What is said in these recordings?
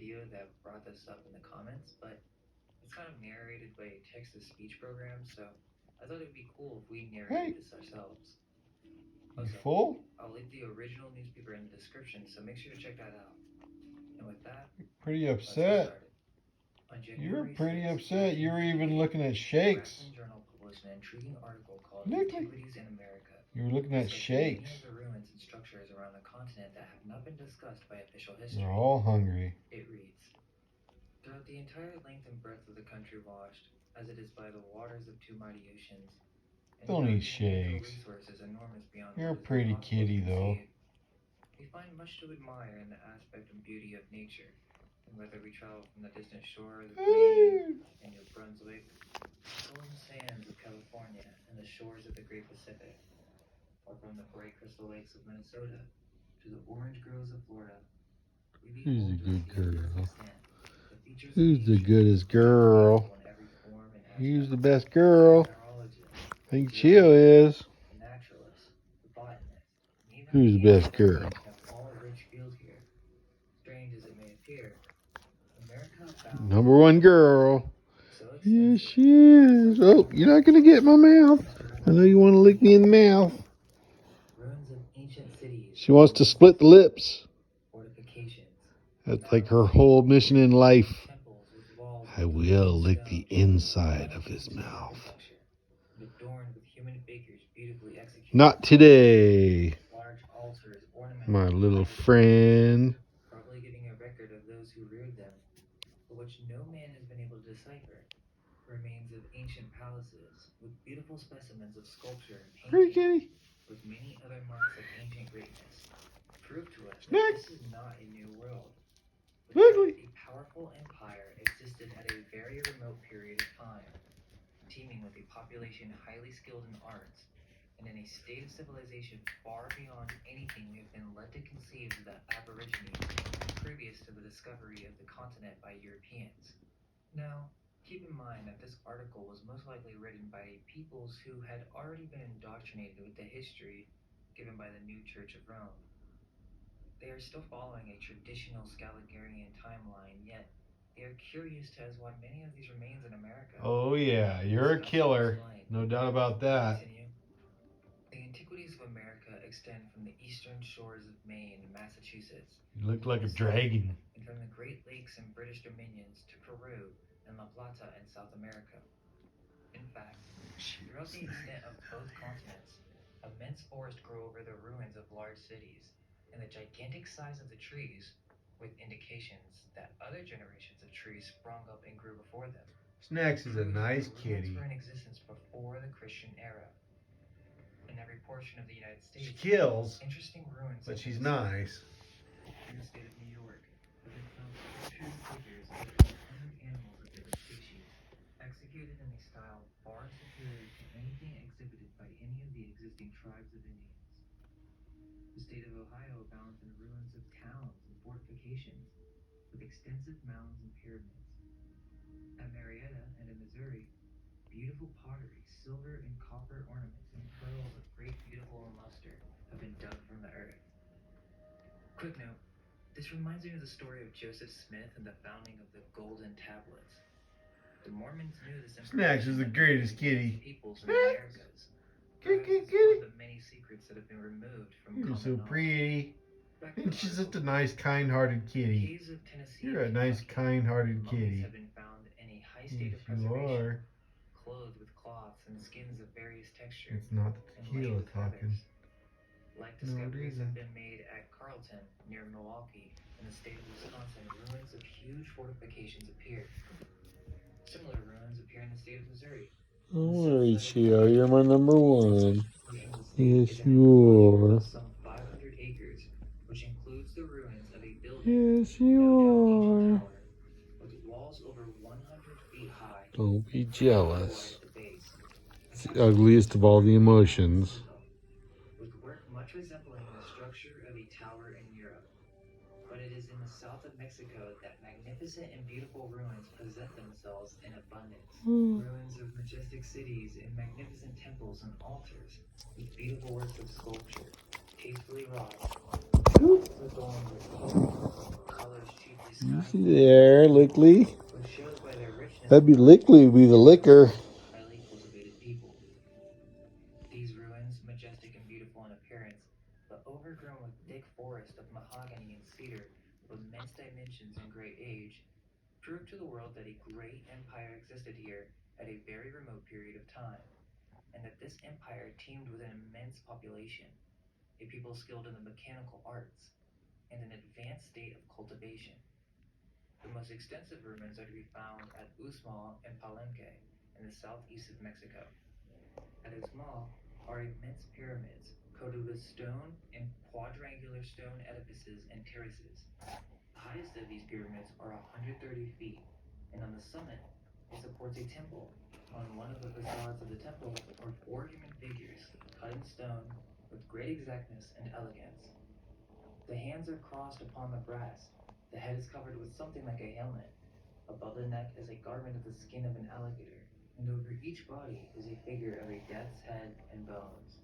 video that brought this up in the comments, but it's kind of narrated by a text-to-speech program, so I thought it would be cool if we narrated this ourselves. You Also, full? I'll leave the original newspaper in the description, so make sure to check that out. And with that, Pretty let's get upset. started. On You're January pretty 6, upset. You were even looking at shakes. Grafton Journal published an intriguing article called Nick. Antiquities in America. You were looking at shakes. Many of the ruins and structures around the continent that have not been discussed by official history. They're all hungry. It reads, throughout the entire length and breadth of the country washed, as it is by the waters of two mighty oceans, and Don't eat shakes. resources enormous beyond You're a what is pretty possible to kitty, though. conceive, we find much to admire in the aspect and beauty of nature. And whether we travel from the distant shores of Maine and New Brunswick, the golden sands of California, and the shores of the Great Pacific, or from the bright crystal lakes of Minnesota to the orange groves of Florida, we Who's the good girl? Who's Who's the goodest girl? Who's the best girl? I think Chio is. Who's the best girl? Number one girl. Yes, she is. Oh, you're not going to get my mouth. I know you want to lick me in the mouth. She wants to split the lips. That's like her whole mission in life. I will lick the inside of his mouth. Not today, my little friend. Probably giving a record of those who reared them, but which no man has been able to decipher. Remains of ancient palaces with beautiful specimens of sculpture and painting, with many other marks of ancient greatness, prove to us that this is not a new world. A powerful empire existed at a very remote period of time, teeming with a population highly skilled in arts, and in a state of civilization far beyond anything we have been led to conceive of the Aborigines previous to the discovery of the continent by Europeans. Now, keep in mind that this article was most likely written by peoples who had already been indoctrinated with the history given by the new Church of Rome. They are still following a traditional Scalagerian timeline, yet they are curious as to why many of these remains in America. Oh yeah, you're a killer. No doubt about that. The antiquities of America extend from the eastern shores of Maine and Massachusetts. You look like a dragon. And from the Great Lakes and British Dominions to Peru and La Plata in South America. In fact, throughout the extent of both continents, immense forests grow over the ruins of large cities, and the gigantic size of the trees, with indications that other generations of trees sprung up and grew before them. Snacks is a nice kitty. Were in existence before the Christian era. In every portion of the United States, she kills, interesting ruins, but she's nice. In the state of New York, have been found sculptured figures of 100 animals of different species, executed in a style far superior to anything exhibited by any of the existing tribes of Indians. The state of Ohio abounds in ruins of towns and fortifications, with extensive mounds and pyramids. At Marietta and in Missouri, beautiful pottery, silver and copper ornaments, and pearls of great beautiful and luster have been dug from the earth. Quick note, this reminds me of the story of Joseph Smith and the founding of the Golden Tablets. The Mormons knew this information. Snacks is the greatest kitty. Peoples in the Americas. Kitty. One of the many secrets that have been removed from You're so knowledge. pretty. And she's just a nice, kind-hearted kitty. You're a nice, kind-hearted kitty. Have been found in a high state Yes, of preservation, you are. clothed with cloths and skins of various textures. It's not the tequila talking. Like discoveries have been made at Carlton, near Milwaukee, in the state of Wisconsin. Ruins of huge fortifications appear. Similar ruins appear in the state of Missouri. Don't worry, Chio, you're my number one. Yes, you are. Some 500 acres, which includes the ruins of a building. Yes, you are. With walls over 100 feet high. Don't be jealous. It's the ugliest of all the emotions. With work much resembling the structure of a tower in Europe. But it is in the south of Mexico that magnificent and beautiful ruins present themselves in abundance. Ruins of majestic cities and magnificent temples and altars with beautiful works of sculpture, tastefully wrought, adorned with gold, colors chiefly sky Easy blue, there, Lickley. which shows by their richness That'd be Lickley, would be the liquor. highly cultivated people. These ruins, majestic and beautiful in appearance, but overgrown with thick forest of mahogany and cedar of immense dimensions and great age, prove to the world that a great empire existed here at a very remote period of time, and that this empire teemed with an immense population, a people skilled in the mechanical arts, and an advanced state of cultivation. The most extensive ruins are to be found at Uxmal and Palenque in the southeast of Mexico. At Uxmal are immense pyramids coated with stone and quadrangular stone edifices and terraces. The highest of these pyramids are 130 feet, and on the summit it supports a temple. On one of the facades of the temple are four human figures, cut in stone with great exactness and elegance. The hands are crossed upon the breast, the head is covered with something like a helmet. Above the neck is a garment of the skin of an alligator, and over each body is a figure of a death's head and bones.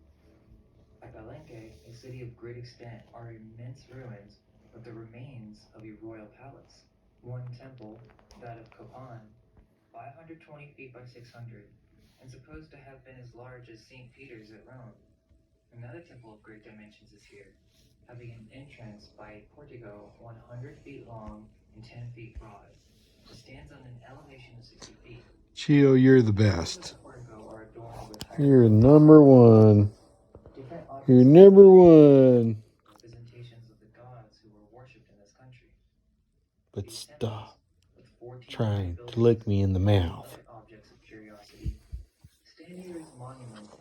At Palenque, a city of great extent, are immense ruins with the remains of a royal palace. One temple, that of Copan, 520 feet by 600, and supposed to have been as large as St. Peter's at Rome. Another temple of great dimensions is here, having an entrance by a portico 100 feet long and 10 feet broad. It stands on an elevation of 60 feet. Chio, you're the The walls of best. the portico are adorned with You're hieroglyphs, number one. different You're objects number one. representations of the gods who were worshipped in this country. But These temples, stop with 14 high trying to buildings lick me in the and many mouth. other objects of curiosity, stand here as monuments